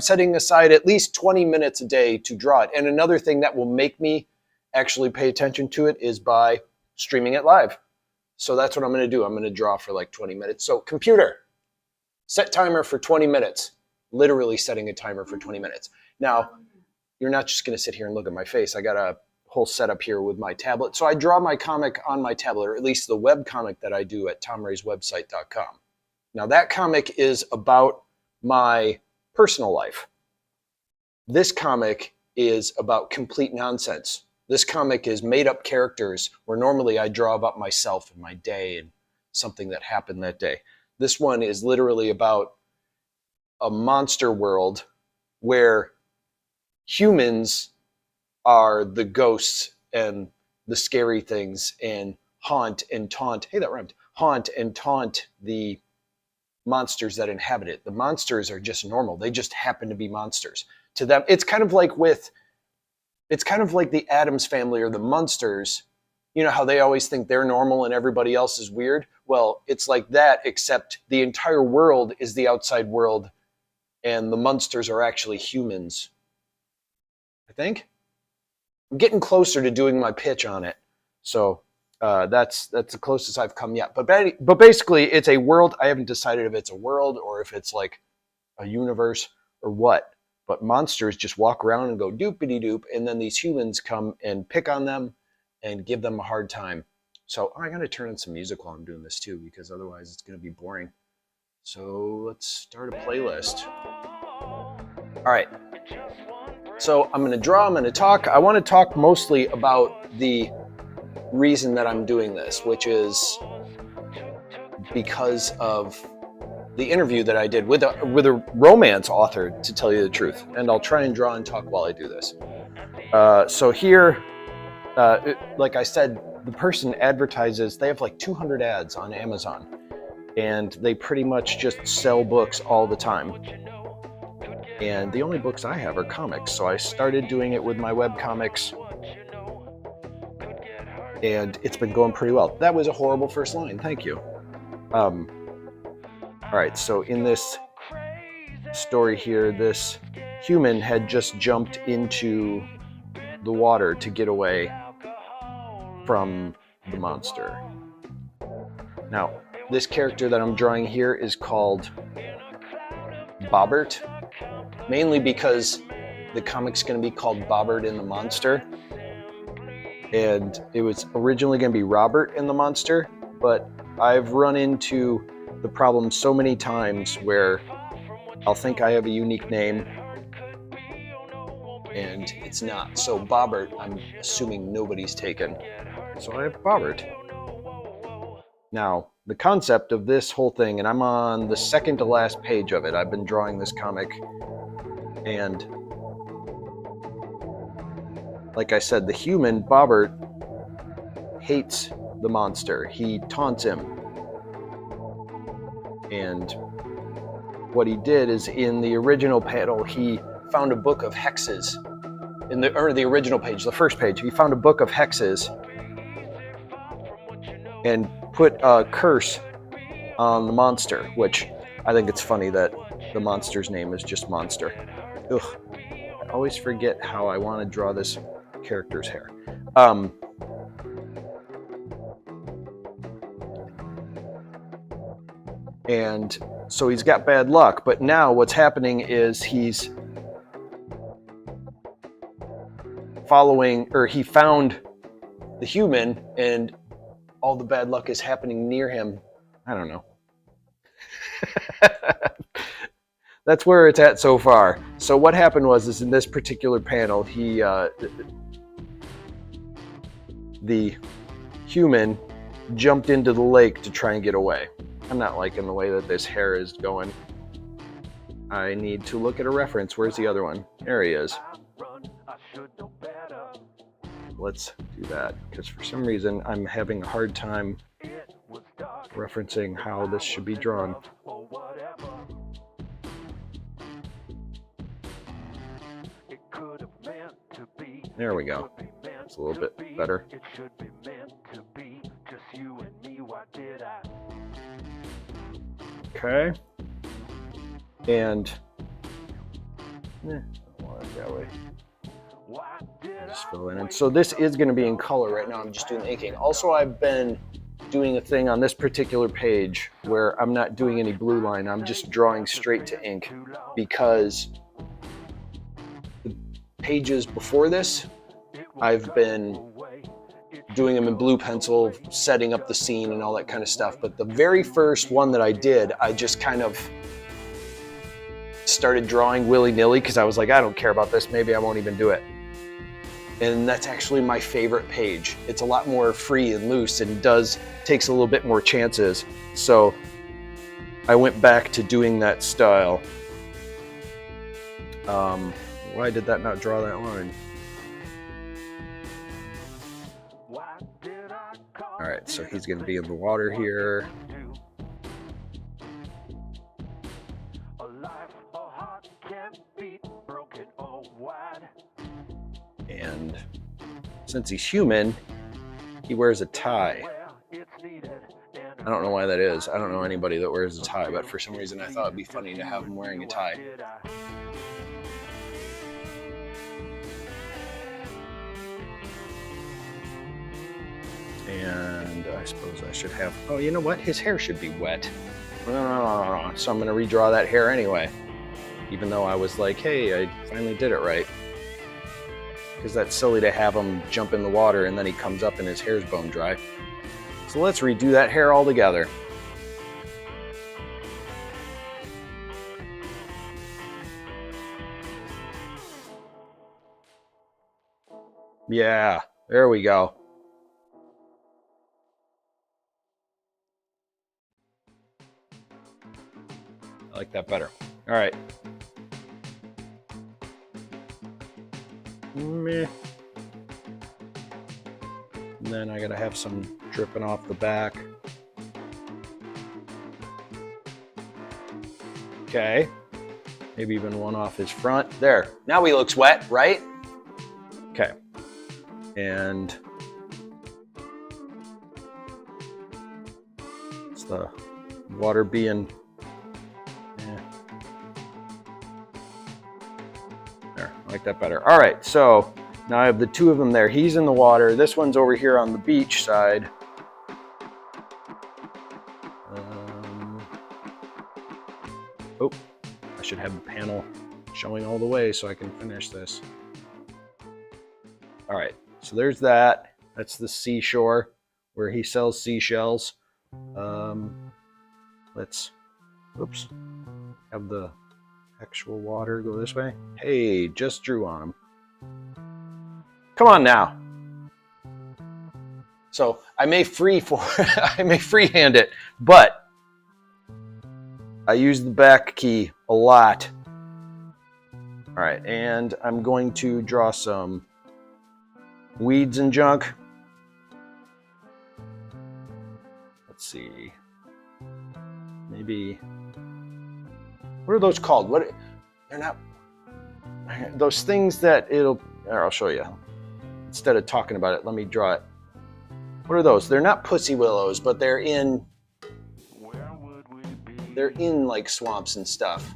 setting aside at least 20 minutes a day to draw it. And another thing that will make me actually pay attention to it is by streaming it live. So that's what I'm going to do. I'm going to draw for like 20 minutes. So computer, set timer for 20 minutes. Literally setting a timer for 20 minutes. Now, you're not just going to sit here and look at my face. I got a whole setup here with my tablet. So I draw my comic on my tablet, or at least the web comic that I do at tomrayswebsite.com. Now that comic is about my personal life. This comic is about complete nonsense. This comic is made up characters where normally I draw about myself and my day and something that happened that day. This one is literally about a monster world where humans are the ghosts and the scary things and haunt and taunt. Hey, that rhymed. Haunt and taunt the monsters that inhabit it. The monsters are just normal. They just happen to be monsters. To them, it's kind of like the Addams Family or the Munsters. You know how they always think they're normal and everybody else is weird? Well, it's like that, except the entire world is the outside world and the Munsters are actually humans. I think. I'm getting closer to doing my pitch on it. So that's the closest I've come yet. But basically, it's a world. I haven't decided if it's a world or if it's like a universe or what. But monsters just walk around and go doopity-doop, and then these humans come and pick on them and give them a hard time. So I got to turn on some music while I'm doing this too, because otherwise it's going to be boring. So let's start a playlist. All right. So I'm going to draw, I'm going to talk. I want to talk mostly about the reason that I'm doing this, which is because of the interview that I did with a romance author, to tell you the truth. And I'll try and draw and talk while I do this. So here, like I said, the person advertises, they have like 200 ads on Amazon, and they pretty much just sell books all the time. And the only books I have are comics, so I started doing it with my webcomics, and it's been going pretty well. That was a horrible first line, thank you. All right, so in this story here, this human had just jumped into the water to get away from the monster. Now, this character that I'm drawing here is called Bobbert, mainly because the comic's going to be called Bobbert and the Monster. And it was originally going to be Robert and the Monster, but I've run into the problem so many times where I'll think I have a unique name and it's not. So Bobbert, I'm assuming nobody's taken. So I have Bobbert. Now, the concept of this whole thing, and I'm on the second to last page of it. I've been drawing this comic, and like I said, the human, Bobbert, hates the monster. He taunts him. And what he did is, in the original panel, he found a book of hexes. In the original page, the first page, he found a book of hexes and put a curse on the monster, which I think it's funny that the monster's name is just Monster. Ugh, I always forget how I want to draw this character's hair. And so he's got bad luck, but now what's happening is he's following, or he found the human, and all the bad luck is happening near him. I don't know. That's where it's at so far. So what happened was in this particular panel, the human jumped into the lake to try and get away. I'm not liking the way that this hair is going. I need to look at a reference. Where's the other one? There he is. Let's do that, because for some reason I'm having a hard time referencing how this should be drawn. There we go. It's a little bit better. Okay. And I don't want it that way. Just fill in. And so this is going to be in color right now. I'm just doing inking. Also, I've been doing a thing on this particular page where I'm not doing any blue line. I'm just drawing straight to ink, because the pages before this, I've been doing them in blue pencil, setting up the scene and all that kind of stuff. But the very first one that I did, I just kind of started drawing willy-nilly because I was like, I don't care about this. Maybe I won't even do it. And that's actually my favorite page. It's a lot more free and loose and takes a little bit more chances. So I went back to doing that style. Why did that not draw that line? All right, so he's gonna be in the water here. And since he's human, he wears a tie. I don't know why that is. I don't know anybody that wears a tie, but for some reason I thought it'd be funny to have him wearing a tie. And I suppose I should have, oh, you know what? His hair should be wet. So I'm gonna redraw that hair anyway, even though I was like, hey, I finally did it right. Because that's silly to have him jump in the water and then he comes up and his hair's bone dry. So let's redo that hair all together. Yeah, there we go. I like that better. All right. Meh. And then I gotta have some dripping off the back. Okay. Maybe even one off his front. There. Now he looks wet, right? Okay. And it's the water being, there, I like that better. All right, so now I have the two of them there. He's in the water. This one's over here on the beach side. Oh, I should have the panel showing all the way so I can finish this. All right, so there's that. That's the seashore where he sells seashells. Let's, oops, have the actual water go this way. Hey, just drew on him. Come on now. So I may I may freehand it, but I use the back key a lot. All right, and I'm going to draw some weeds and junk. Let's see. Maybe, what are those called? What, they're not, those things that it'll, here, I'll show you. Instead of talking about it, let me draw it. What are those? They're not pussy willows, but they're in like swamps and stuff.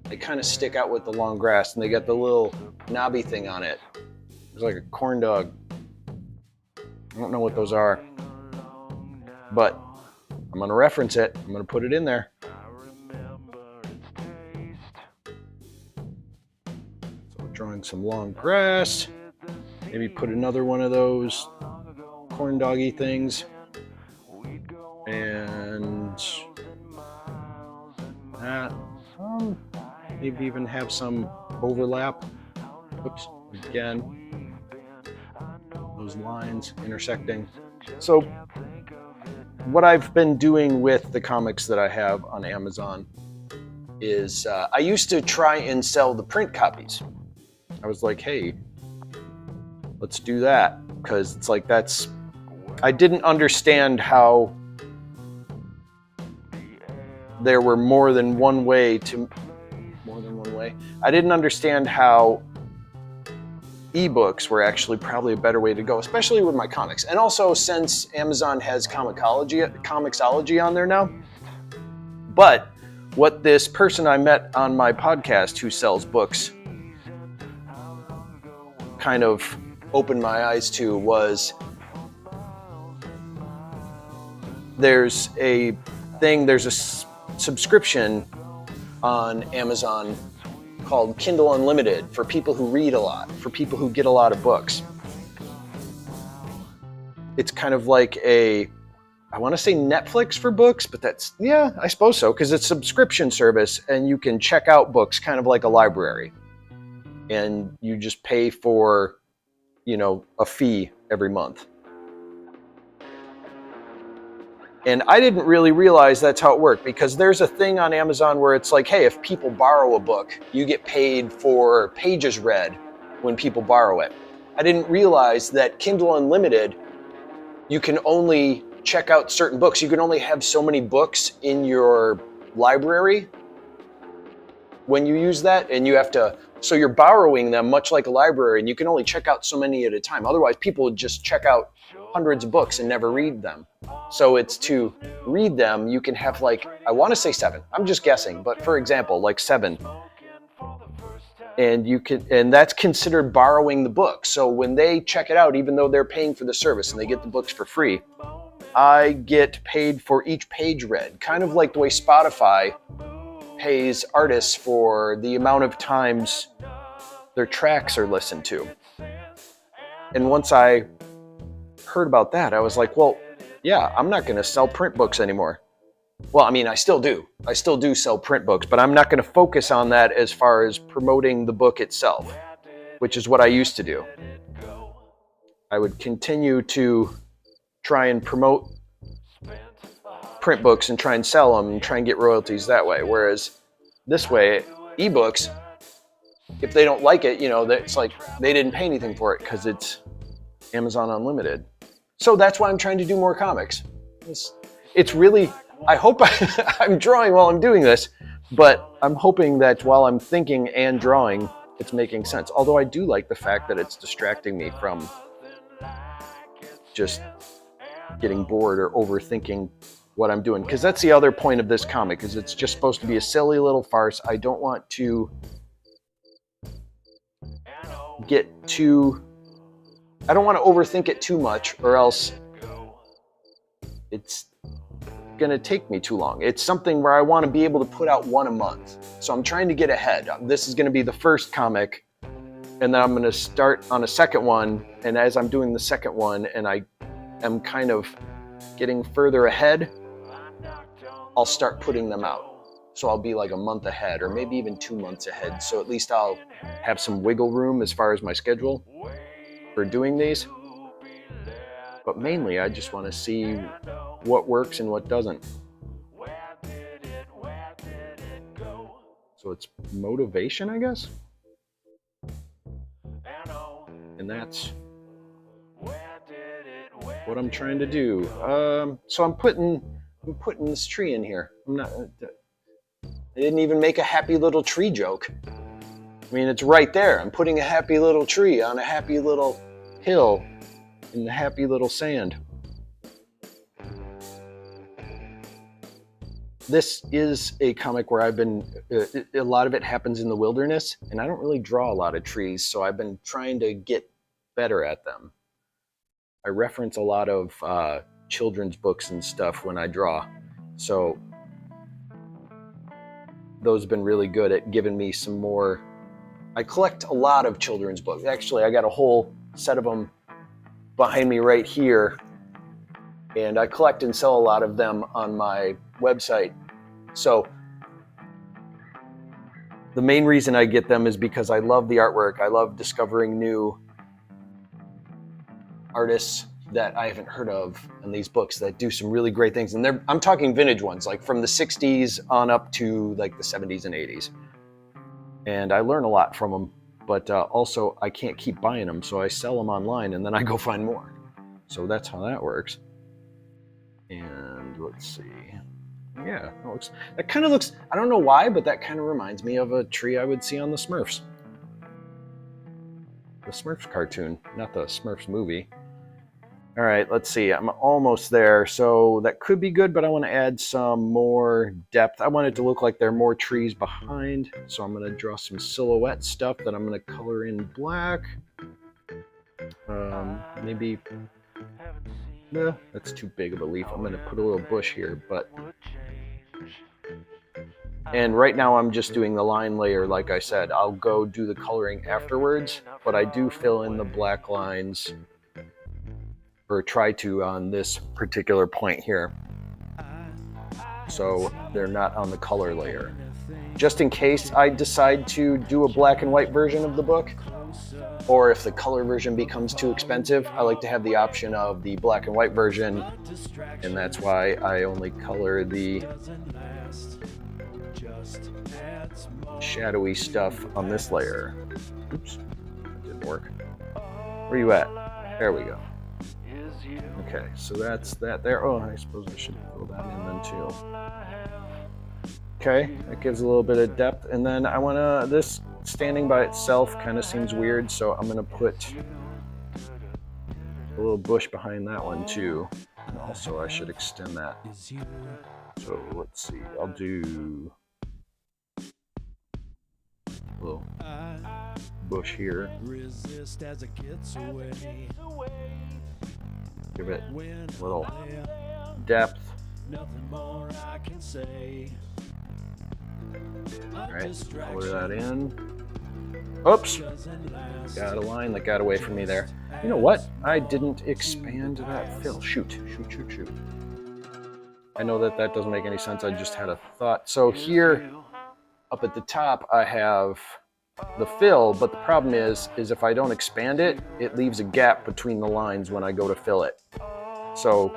They kind of stick out with the long grass and they got the little knobby thing on it. It's like a corn dog. I don't know what those are, but I'm gonna reference it. I'm gonna put it in there. So drawing some long grass. Maybe put another one of those corn doggy things. And that, maybe even have some overlap. Oops, again. Those lines intersecting. So what I've been doing with the comics that I have on Amazon is I used to try and sell the print copies. I was like, hey, let's do that. Because it's like I didn't understand how there were more than one way. I didn't understand how ebooks were actually probably a better way to go, especially with my comics. And also since Amazon has Comixology on there now. But what this person I met on my podcast who sells books kind of opened my eyes to was there's a subscription on Amazon called Kindle Unlimited for people who read a lot, for people who get a lot of books. It's kind of like I want to say Netflix for books, but yeah, I suppose so, because it's a subscription service and you can check out books kind of like a library. And you just pay for, a fee every month. And I didn't really realize that's how it worked, because there's a thing on Amazon where it's like, hey, if people borrow a book, you get paid for pages read when people borrow it. I didn't realize that Kindle Unlimited, you can only check out certain books. You can only have so many books in your library when you use that, and so you're borrowing them much like a library, and you can only check out so many at a time. Otherwise, people would just check out hundreds of books and never read them. So it's to read them, you can have I want to say 7. I'm just guessing, but for example, 7. And that's considered borrowing the book. So when they check it out, even though they're paying for the service and they get the books for free, I get paid for each page read, kind of like the way Spotify pays artists for the amount of times their tracks are listened to. And once I heard about that, I was like, well, yeah, I'm not going to sell print books anymore. Well, I mean, I still do. I still do sell print books, but I'm not going to focus on that as far as promoting the book itself, which is what I used to do. I would continue to try and promote print books and try and sell them and try and get royalties that way. Whereas this way, ebooks, if they don't like it, it's like they didn't pay anything for it because it's Amazon Unlimited. So that's why I'm trying to do more comics. It's really, I hope I'm drawing while I'm doing this, but I'm hoping that while I'm thinking and drawing, it's making sense. Although I do like the fact that it's distracting me from just getting bored or overthinking what I'm doing. Because that's the other point of this comic, is it's just supposed to be a silly little farce. I don't want to I don't want to overthink it too much, or else it's going to take me too long. It's something where I want to be able to put out one a month. So I'm trying to get ahead. This is going to be the first comic, and then I'm going to start on a second one. And as I'm doing the second one and I am kind of getting further ahead, I'll start putting them out. So I'll be like a month ahead, or maybe even 2 months ahead. So at least I'll have some wiggle room as far as my schedule for doing these. But mainly I just want to see what works and what doesn't. So it's motivation, I guess. And that's what I'm trying to do. So I'm putting this tree in here. I didn't even make a happy little tree joke. I mean, it's right there. I'm putting a happy little tree on a happy little hill in the happy little sand. This is a comic where a lot of it happens in the wilderness, and I don't really draw a lot of trees, so I've been trying to get better at them. I reference a lot of children's books and stuff when I draw, so those have been really good at giving me some more. I collect a lot of children's books. Actually, I got a whole set of them behind me right here, and I collect and sell a lot of them on my website. So the main reason I get them is because I love the artwork. I love discovering new artists that I haven't heard of in these books that do some really great things. And I'm talking vintage ones, like from the 60s on up to like the 70s and 80s. And I learn a lot from them, but also I can't keep buying them, so I sell them online and then I go find more. So that's how that works. And let's see. Yeah, that kind of looks, I don't know why, but that kind of reminds me of a tree I would see on the Smurfs. The Smurfs cartoon, not the Smurfs movie. All right, let's see. I'm almost there. So that could be good, but I want to add some more depth. I want it to look like there are more trees behind. So I'm going to draw some silhouette stuff that I'm going to color in black. Maybe, that's too big of a leaf. I'm going to put a little bush here, but... And right now I'm just doing the line layer, like I said. I'll go do the coloring afterwards, but I do fill in the black lines, or try to, on this particular point here. So they're not on the color layer. Just in case I decide to do a black and white version of the book, or if the color version becomes too expensive, I like to have the option of the black and white version, and that's why I only color the shadowy stuff on this layer. Oops, that didn't work. Where you at? There we go. Okay, so that's that there. Oh, I suppose I should fill that in then too. Okay, that gives a little bit of depth, and then I want to, this standing by itself kind of seems weird, so I'm going to put a little bush behind that one too. And also I should extend that. So let's see, I'll do a little bush here. Give it a little depth. Alright, color that in. Oops! Got a line that got away from me there. You know what? I didn't expand that fill. Shoot. I know that that doesn't make any sense. I just had a thought. So here, up at the top, I have the fill, but the problem is if I don't expand it, it leaves a gap between the lines when I go to fill it. So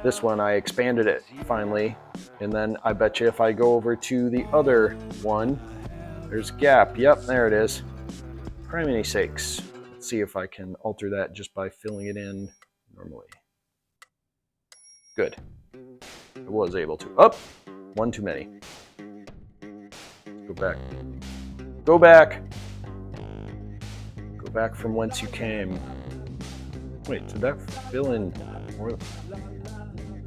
this one, I expanded it finally, and then I bet you if I go over to the other one, there's a gap. Yep, there it is. Criminy sakes. Let's see if I can alter that just by filling it in normally. Good. I was able to. Oh, one too many. Go back. Go back. Go back from whence you came. Wait, did that fill in more?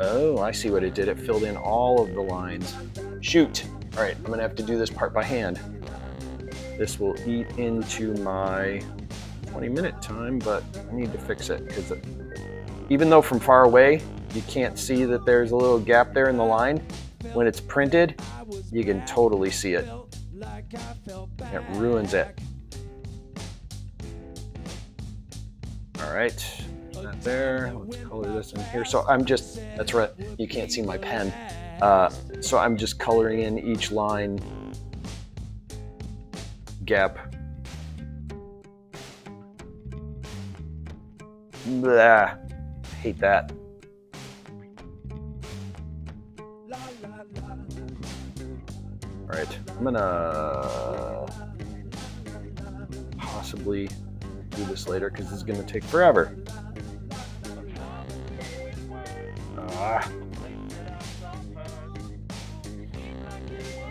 Oh, I see what it did. It filled in all of the lines. Shoot. All right, I'm gonna have to do this part by hand. This will eat into my 20-minute time, but I need to fix it because even though from far away, you can't see that there's a little gap there in the line, when it's printed, you can totally see it. It ruins it. All right, that there. Let's color this in here. So I'm just, that's right, you can't see my pen. So I'm just coloring in each line gap. Blah, hate that. All right, I'm gonna possibly do this later because this is gonna take forever.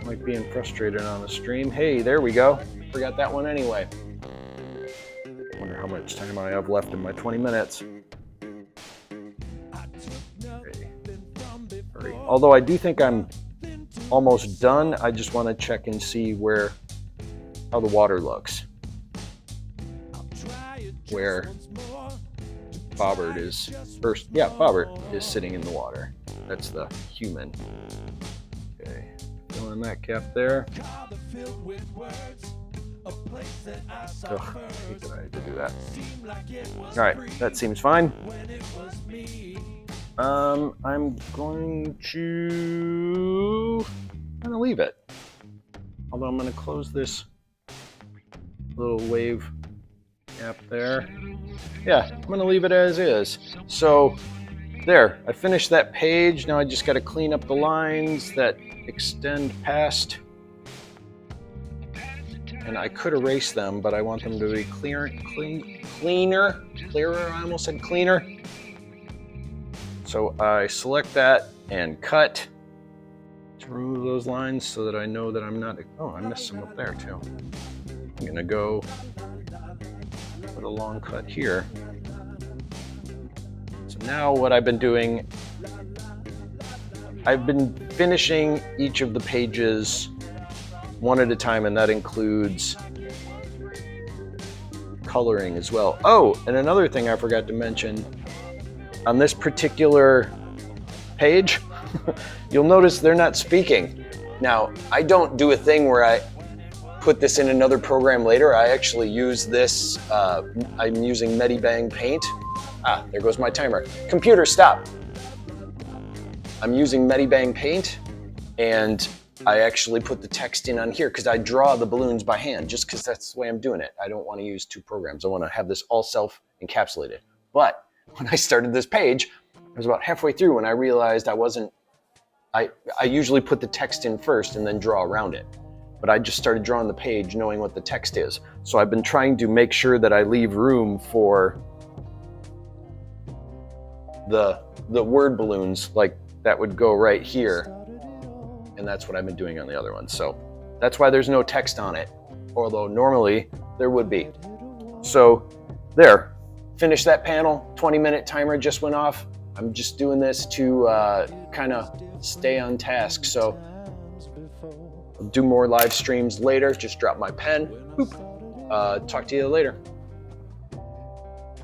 Like being frustrated on the stream. Hey, there we go. Forgot that one anyway. Wonder how much time I have left in my 20 minutes. Okay. Hurry. Although I do think I'm almost done, I just want to check and see how the water looks. Where Bobbert is first. Yeah, Bobbert is sitting in the water. That's the human. Okay, fill in that gap there. Ugh, I hate that I had to do that. All right, that seems fine. I'm going to leave it. Although I'm going to close this little wave gap there. Yeah, I'm going to leave it as is. So there, I finished that page. Now I just got to clean up the lines that extend past. And I could erase them, but I want them to be clearer. I almost said cleaner. So I select that and cut to remove those lines so that I know that I'm not, oh, I missed some up there too. I'm gonna go put a long cut here. So now what I've been doing, I've been finishing each of the pages one at a time, and that includes coloring as well. Oh, and another thing I forgot to mention, on this particular page, you'll notice they're not speaking. Now, I don't do a thing where I put this in another program later. I actually use this, I'm using Medibang Paint. Ah, there goes my timer. Computer, stop. I'm using Medibang Paint, and I actually put the text in on here because I draw the balloons by hand, just because that's the way I'm doing it. I don't want to use two programs. I want to have this all self-encapsulated. But when I started this page, I was about halfway through when I realized I usually put the text in first and then draw around it. But I just started drawing the page knowing what the text is. So I've been trying to make sure that I leave room for the word balloons, like that would go right here. And that's what I've been doing on the other one. So that's why there's no text on it, although normally there would be. So there, finish that panel, 20-minute timer just went off. I'm just doing this to kind of stay on task. So I'll do more live streams later. Just drop my pen. Boop. Talk to you later.